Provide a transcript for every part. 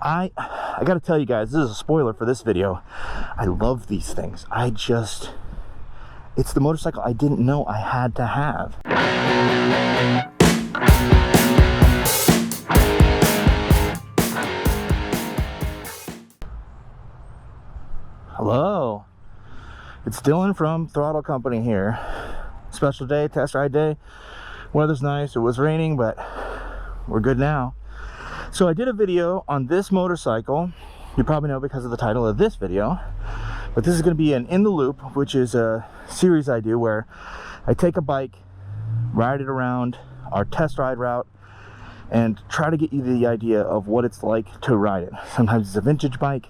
I gotta tell you guys, this is a spoiler for this video. I love these things. It's the motorcycle I didn't know I had to have. Hello, it's Dylan from Throttle Company here. Special day, test ride day. Weather's nice, it was raining, but we're good now. So I did a video on this motorcycle. You probably know because of the title of this video, but this is going to be an In the Loop, which is a series I do where I take a bike, ride it around our test ride route, and try to get you the idea of what it's like to ride it. Sometimes it's a vintage bike,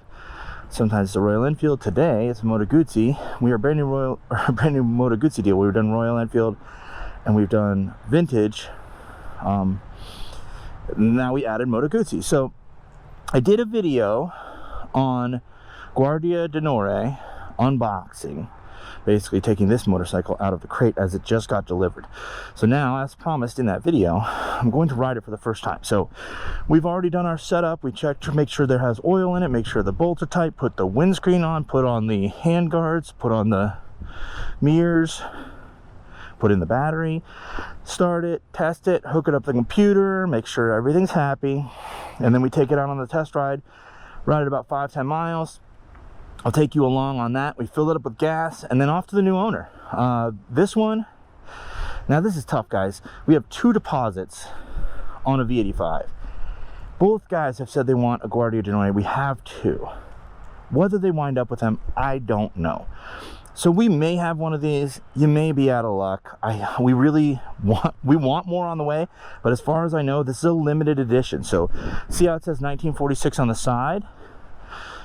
sometimes it's a Royal Enfield. Today it's a Moto Guzzi. We are brand new Moto Guzzi deal. We've done Royal Enfield and we've done vintage. Now we added Moto Guzzi. So I did a video on Guardia d'Onore unboxing, basically taking this motorcycle out of the crate as it just got delivered. So now, as promised in that video, I'm going to ride it for the first time. So we've already done our setup. We checked to make sure there has oil in it, make sure the bolts are tight, put the windscreen on, put on the hand guards, put on the mirrors, put in the battery, start it, test it, hook it up to the computer, make sure everything's happy, and then we take it out on the test ride it about 5-10 miles. I'll take you along on that. We fill it up with gas and then off to the new owner. This one, now this is tough, guys. We have 2 deposits on a V85. Both guys have said they want a Guardia d'Onore. We have 2. Whether they wind up with them, I don't know. So we may have one of these. You may be out of luck. We want more on the way, but as far as I know, this is a limited edition. So see how it says 1946 on the side,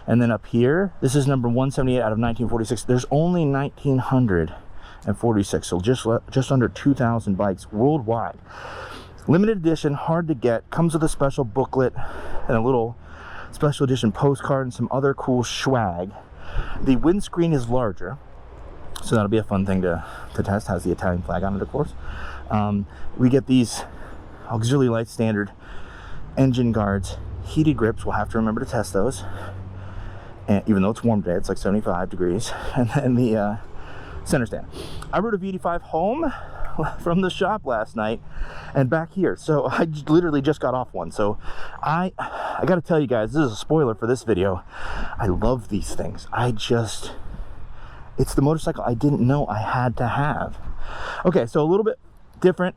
and then up here, this is number 178 out of 1946. There's only 1946, so just under 2,000 bikes worldwide. Limited edition, hard to get. Comes with a special booklet and a little special edition postcard and some other cool swag. The windscreen is larger, so that'll be a fun thing to test. Has the Italian flag on it, of course. We get these auxiliary light standard engine guards, heated grips. We'll have to remember to test those. And even though it's warm today, it's like 75 degrees. And then the center stand. I rode a V85 home from the shop last night and back here. So I literally just got off one. So I got to tell you guys, this is a spoiler for this video. I love these things. It's the motorcycle I didn't know I had to have. Okay, so a little bit different.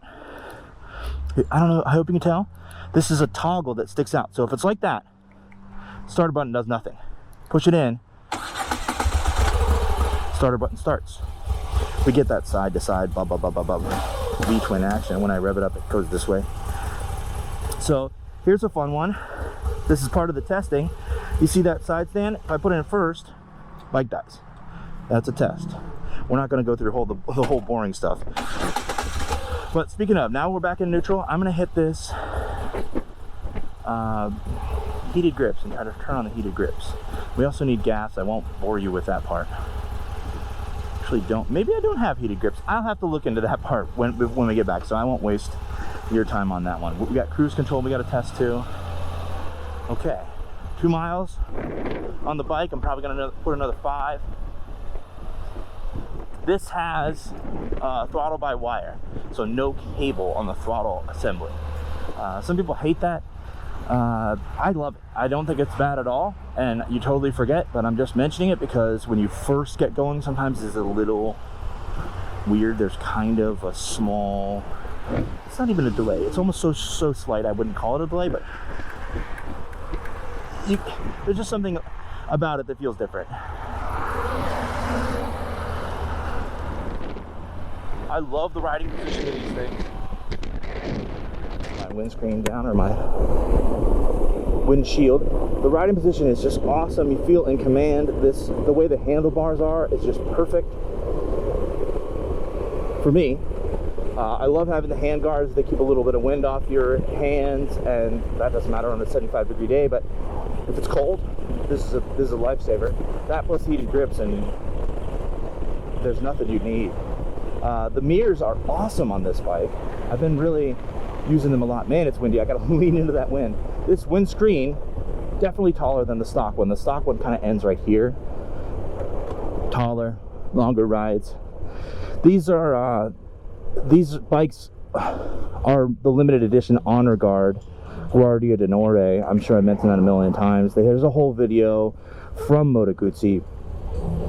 I don't know, I hope you can tell. This is a toggle that sticks out. So if it's like that, starter button does nothing. Push it in, starter button starts. We get that side to side, V-twin action. When I rev it up, it goes this way. So here's a fun one. This is part of the testing. You see that side stand? If I put it in first, bike dies. That's a test. We're not going to go through the whole boring stuff. But speaking of, now we're back in neutral. I'm going to hit this heated grips and try to turn on the heated grips. We also need gas. I won't bore you with that part. Actually don't. Maybe I don't have heated grips. I'll have to look into that part when we get back, so I won't waste your time on that one. We got cruise control we got to test too. Okay, 2 miles on the bike. I'm probably going to put another 5. This has throttle by wire, so no cable on the throttle assembly. Some people hate that. I love it. I don't think it's bad at all, and you totally forget, but I'm just mentioning it because when you first get going, sometimes it's a little weird. There's kind of a small, it's not even a delay. It's almost so slight, I wouldn't call it a delay, but there's just something about it that feels different. I love the riding position of these things. My windscreen down, or my windshield. The riding position is just awesome. You feel in command. The way the handlebars are is just perfect for me. I love having the hand guards. They keep a little bit of wind off your hands, and that doesn't matter on a 75-degree day, but if it's cold, this is a lifesaver. That plus heated grips, and there's nothing you need. The mirrors are awesome on this bike. I've been really using them a lot. Man, it's windy. I gotta lean into that wind. This windscreen definitely taller than the stock one. The stock one kind of ends right here. Taller, longer rides. These are these bikes are the limited edition Honor Guard Guardia d'Onore. I'm sure I mentioned that a million times. There's a whole video from Moto Guzzi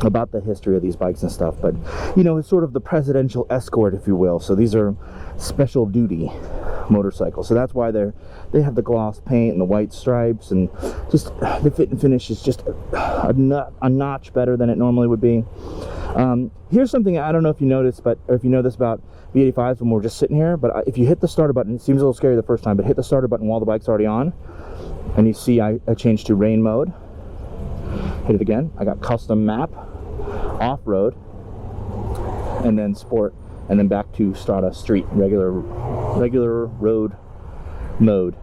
about the history of these bikes and stuff, but you know, it's sort of the presidential escort, if you will. So these are special duty motorcycles, so that's why they have the gloss paint and the white stripes, and just the fit and finish is just a notch better than it normally would be. Here's something I don't know if you noticed, or if you know this about V85s when we're just sitting here, but if you hit the starter button, it seems a little scary the first time, but hit the starter button while the bike's already on, and you see I changed to rain mode. Hit it again. I got custom map, off-road, and then sport, and then back to Strada street, regular road mode.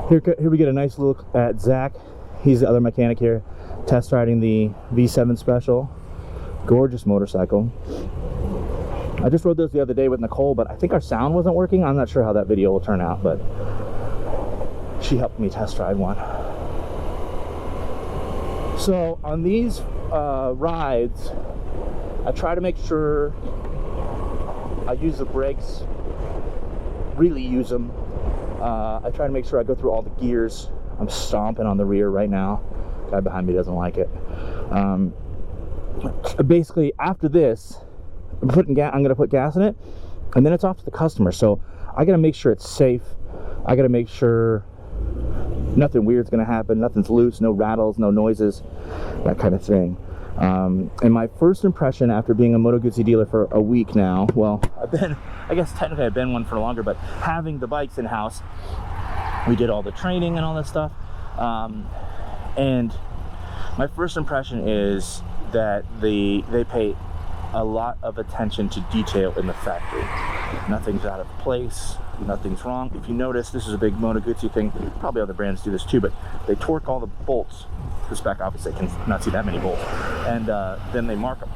Here we get a nice look at Zach. He's the other mechanic here, test riding the V7 Special. Gorgeous motorcycle. I just rode those the other day with Nicole, but I think our sound wasn't working. I'm not sure how that video will turn out, but she helped me test ride one. So on these rides, I try to make sure I use the brakes, really use them. I try to make sure I go through all the gears. I'm stomping on the rear right now. Guy behind me doesn't like it. Basically, after this, I'm going to put gas in it, and then it's off to the customer. So I got to make sure it's safe. I got to make sure nothing weird's going to happen, nothing's loose, no rattles, no noises, that kind of thing. And my first impression after being a Moto Guzzi dealer for a week now, well, I guess technically I've been one for longer, but having the bikes in-house, we did all the training and all that stuff. And my first impression is that they pay a lot of attention to detail in the factory. Nothing's out of place, nothing's wrong. If you notice, this is a big Moto Guzzi thing. Probably other brands do this too, but they torque all the bolts. This back obviously can not see that many bolts, and then they mark them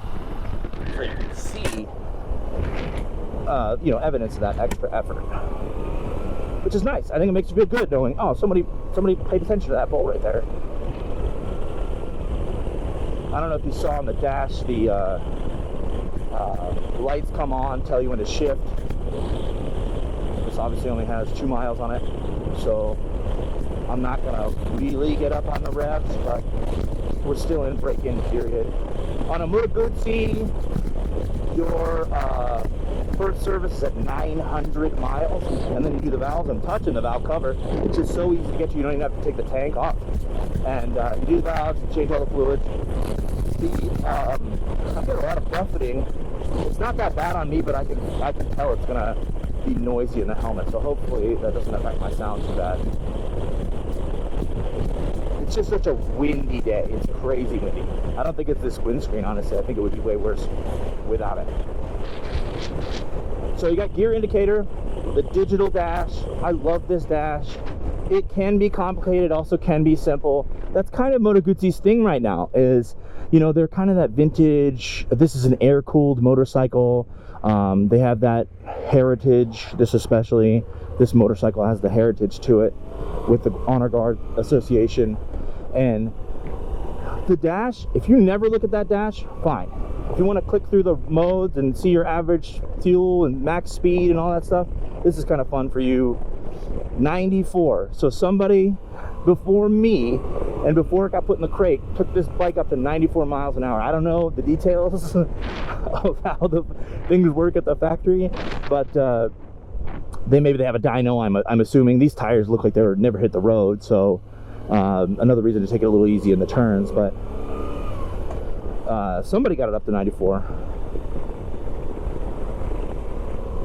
so you can see, you know, evidence of that extra effort, which is nice. I think it makes you feel good knowing, oh, somebody paid attention to that bolt right there. I don't know if you saw on the dash, the lights come on, tell you when to shift. This obviously only has 2 miles on it, so I'm not gonna really get up on the revs, but we're still in break-in period. On a Moto Guzzi, your first service is at 900 miles, and then you do the valves. I'm touching the valve cover. It's just so easy to get you don't even have to take the tank off. And you do the valves, you change all the fluids. I get a lot of buffeting. It's not that bad on me, but I can tell it's gonna be noisy in the helmet, so hopefully that doesn't affect my sound too bad. It's just such a windy day. It's crazy windy. I don't think it's this windscreen, honestly. I think it would be way worse without it. So you got gear indicator, the digital dash. I love this dash. It can be complicated, also can be simple. That's kind of Moto Guzzi's thing right now, is, you know, they're kind of that vintage, this is an air-cooled motorcycle. They have that heritage, this motorcycle has the heritage to it with the Honor Guard Association. And the dash, if you never look at that dash, fine. If you want to click through the modes and see your average fuel and max speed and all that stuff, this is kind of fun for you. 94. So somebody before me and before it got put in the crate took this bike up to 94 miles an hour. I don't know the details of how the things work at the factory, but maybe they have a dyno. I'm assuming these tires look like they never hit the road, so another reason to take it a little easy in the turns. But somebody got it up to 94.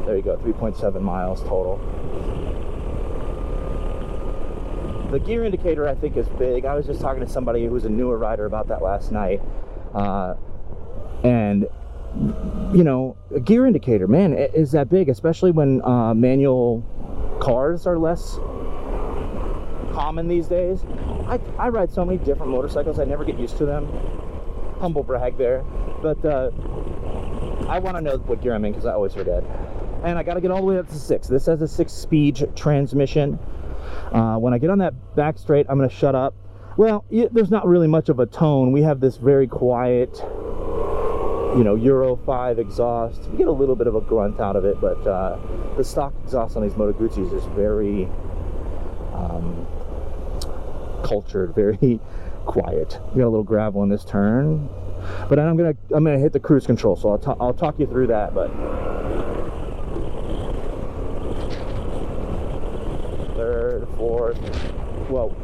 There you go, 3.7 miles total. The gear indicator, I think, is big. I was just talking to somebody who's a newer rider about that last night. And, you know, a gear indicator, man, is that big, especially when manual cars are less common these days. I ride so many different motorcycles, I never get used to them. Humble brag there. But I want to know what gear I'm in because I always forget. And I got to get all the way up to 6. This has a 6-speed transmission. When I get on that back straight, I'm going to shut up. Well, there's not really much of a tone. We have this very quiet, you know, Euro 5 exhaust. We get a little bit of a grunt out of it, but the stock exhaust on these Moto Guzzis is very cultured, very quiet. We got a little gravel in this turn, but I'm gonna hit the cruise control, so I'll talk you through that. But third, fourth. Whoa,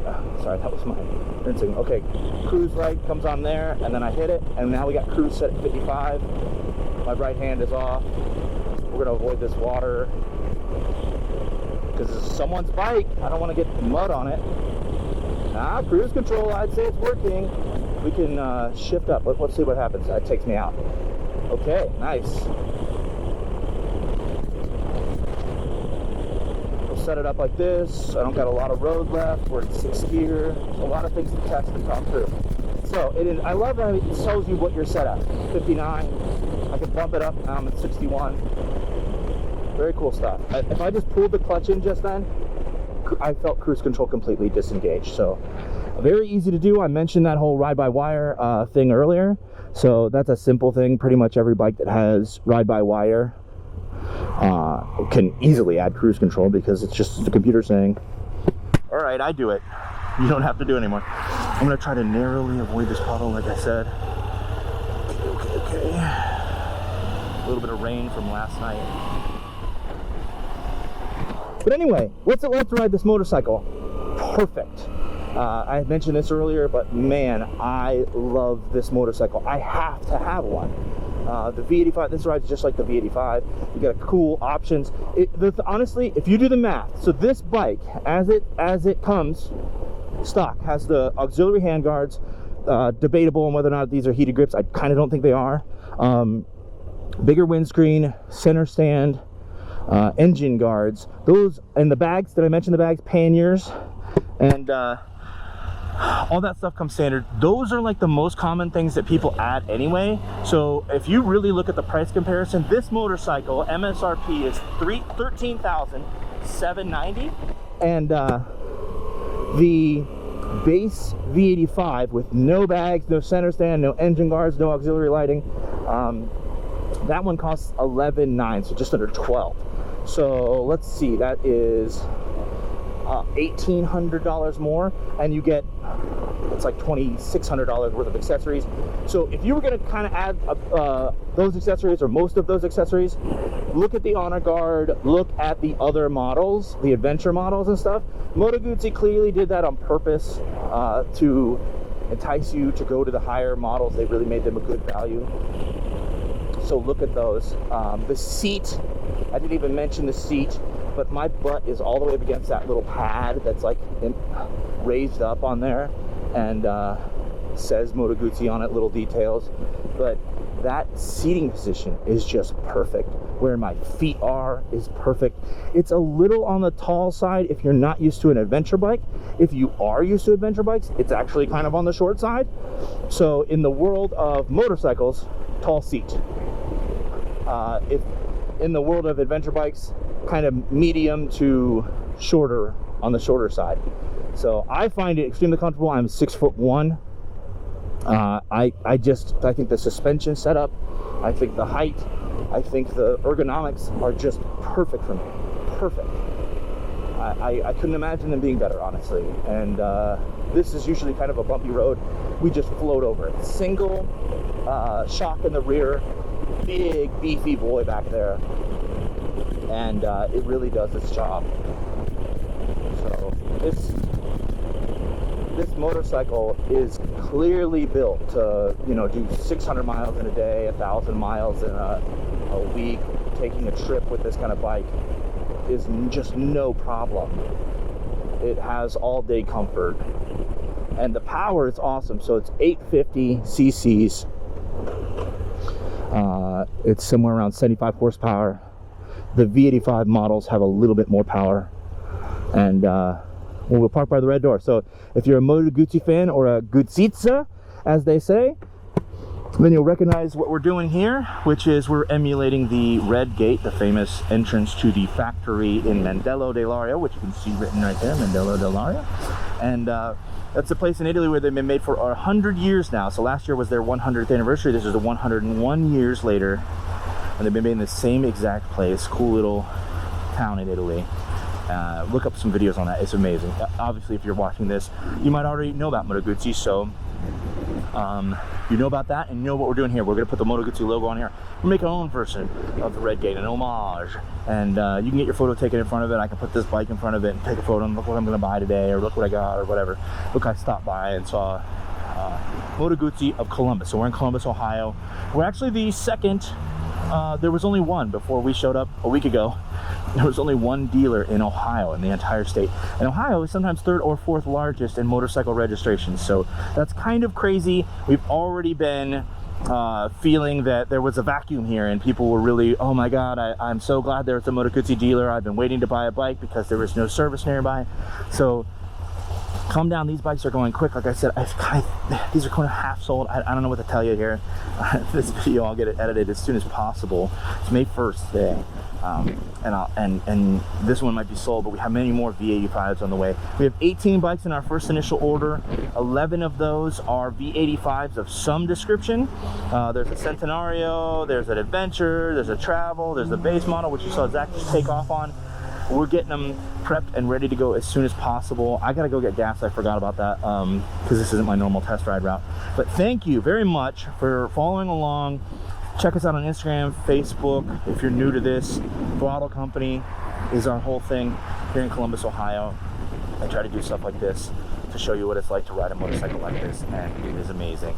sorry, that was my rinsing. Okay, cruise right comes on there, and then I hit it, and now we got cruise set at 55. My right hand is off. We're gonna avoid this water because this is someone's bike. I don't want to get mud on it. Nah, cruise control, I'd say it's working. We can shift up. Let's see what happens. That takes me out. Okay, nice. Set it up like this. I don't got a lot of road left. We're in 6th gear. A lot of things to test and talk through. So I love how it tells you what you're set at. 59. I can bump it up. Now I'm at 61. Very cool stuff. If I just pulled the clutch in just then, I felt cruise control completely disengaged. So very easy to do. I mentioned that whole ride-by-wire thing earlier. So that's a simple thing. Pretty much every bike that has ride-by-wire can easily add cruise control because it's just the computer saying, all right, I do it. You don't have to do it anymore. I'm going to try to narrowly avoid this puddle, like I said. Okay. A little bit of rain from last night. But anyway, let's ride this motorcycle. Perfect. I had mentioned this earlier, but man, I love this motorcycle. I have to have one. The V85, this ride's just like the V85. You got cool options. Honestly, if you do the math, so this bike, as it comes stock, has the auxiliary handguards. Debatable on whether or not these are heated grips. I kind of don't think they are. Bigger windscreen, center stand, engine guards. Those, and the bags, did I mention the bags? Panniers, and all that stuff comes standard. Those are like the most common things that people add anyway. So if you really look at the price comparison, this motorcycle MSRP is $13,790, and the base V85 with no bags, no center stand, no engine guards, no auxiliary lighting, that one costs $11,900, so just under $12,000. So let's see, that is $1,800 more, and you get, it's like $2,600 worth of accessories. So if you were going to kind of add those accessories, or most of those accessories, look at the Honor Guard, look at the other models, the adventure models and stuff. Moto Guzzi clearly did that on purpose to entice you to go to the higher models. They really made them a good value. So look at those. The seat, I didn't even mention the seat, but my butt is all the way up against that little pad that's like raised up on there, and says Moto Guzzi on it, little details. But that seating position is just perfect. Where my feet are is perfect. It's a little on the tall side if you're not used to an adventure bike. If you are used to adventure bikes, it's actually kind of on the short side. So in the world of motorcycles, tall seat. If in the world of adventure bikes, kind of medium to shorter, on the shorter side. So I find it extremely comfortable. I'm 6'1". I think the suspension setup, I think the height, I think the ergonomics are just perfect for me. Perfect. I couldn't imagine them being better, honestly. And this is usually kind of a bumpy road. We just float over it. Single shock in the rear, big beefy boy back there, and it really does its job. So this motorcycle is clearly built to, you know, do 600 miles in a day, 1,000 miles in a week. Taking a trip with this kind of bike is just no problem. It has all-day comfort, and the power is awesome. So it's 850 cc's. It's somewhere around 75 horsepower. The V85 models have a little bit more power, and we'll park by the red door. So if you're a Moto Guzzi fan, or a Guzzizza, as they say, then you'll recognize what we're doing here, which is we're emulating the Red Gate, the famous entrance to the factory in Mandello dell'Aria, which you can see written right there, Mandello dell'Aria. And That's the place in Italy where they've been made for 100 years now. So last year was their 100th anniversary. This is the 101 years later, and they've been made in the same exact place. Cool little town in Italy. Look up some videos on that. It's amazing. Obviously, if you're watching this, you might already know about Moto Guzzi, so you know about that, and you know what we're doing here. We're going to put the Moto Guzzi logo on here. We'll make our own version of the Red Gate, an homage, and you can get your photo taken in front of it. I can put this bike in front of it and take a photo and look what I'm going to buy today, or look what I got, or whatever. Look, I stopped by and saw Moto Guzzi of Columbus. So we're in Columbus, Ohio. We're actually the second. There was only one before we showed up a week ago. There was only one dealer in Ohio, in the entire state. And Ohio is sometimes third or fourth largest in motorcycle registrations. So that's kind of crazy. We've already been feeling that there was a vacuum here, and people were really, oh my God, I'm so glad there's a Moto Guzzi dealer. I've been waiting to buy a bike because there was no service nearby. So calm down, these bikes are going quick. Like I said, these are kind of half sold. I don't know what to tell you here. This video, I'll get it edited as soon as possible. It's May 1st today. And this one might be sold, but we have many more V85s on the way. We have 18 bikes in our first initial order. 11 of those are V85s of some description. There's a Centenario, there's an Adventure, there's a Travel, there's the base model, which you saw Zach just take off on. We're getting them prepped and ready to go as soon as possible. I gotta go get gas. I forgot about that because this isn't my normal test ride route. But thank you very much for following along. Check us out on Instagram, Facebook. If you're new to this, Throttle Company is our whole thing here in Columbus, Ohio. I try to do stuff like this to show you what it's like to ride a motorcycle like this, and it is amazing.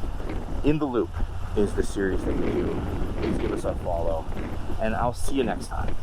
In the Loop is the series that we do. Please give us a follow, and I'll see you next time.